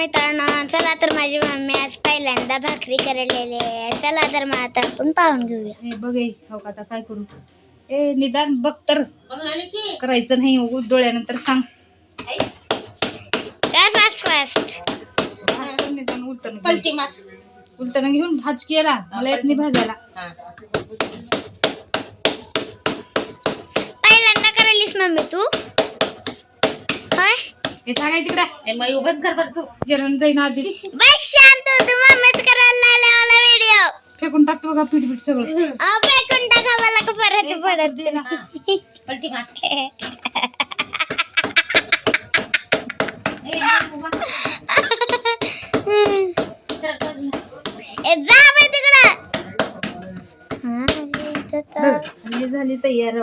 मित्रांनो, चला तर माझी मम्मी आज पहिल्यांदा भाकरी करायलेली आहे. चला तर मग आता आपण पाहून घेऊया. हे बघ हो का, आता काय करू? ए निदान बघ तर, करायचं नाही उगाच डोळ्यानंतर सांग. काय फास्ट फास्ट निदान उलटनं घेऊन भाज केला, मला येत नाही भाजायला. पहिल्यांदा करायलीस मम्मी तू? होय, हे सांगाय तिकडे उगाच कर बरं, तू जेवण जाईन आधी. बाय शांत तू, मम्मीच करायला लागला व्हिडिओ. फेकून टाकतो बघा पीठ बीठ सगळं. फेकून टाका, मला का परत पडत दे ना. पलटी मार. जा बाई तिकडं. हे झाली तयार.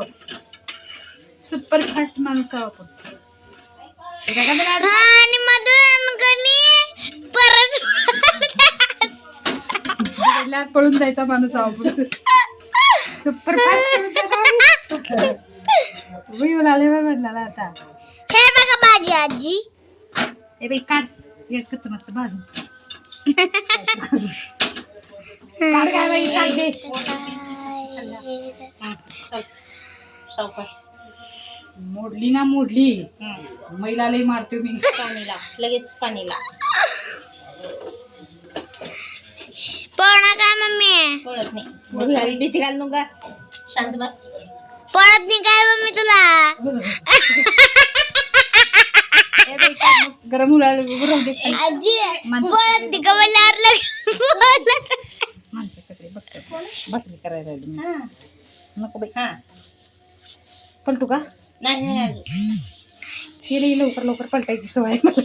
सुपर फास्ट माणूस आहोत आपण. आणि मधून कणी परत पळून जायचा माणूस आहोत. सुपर फास्ट म्हटला आता. हे बघा माझी आजी. हे बाई काढ, कच्च मस्त भाजून काढ. काय बाई काढ दे. मोडली ना मोडली, मैला लई मारते मी. पाणीला लगेच पाणीला पळणं काय मम्मी? पळत नाही. भीती घाल नुका, शांत बस. पळत नाही काय मम्मी तुला? गरम उलाळ आजी पळत नाही का म्हणल्यावर माणसं सगळे बघतात भाकरी करायला लागली. नको बाई. पलटू का? नाही लवकर लवकर पलटायची सवय मला.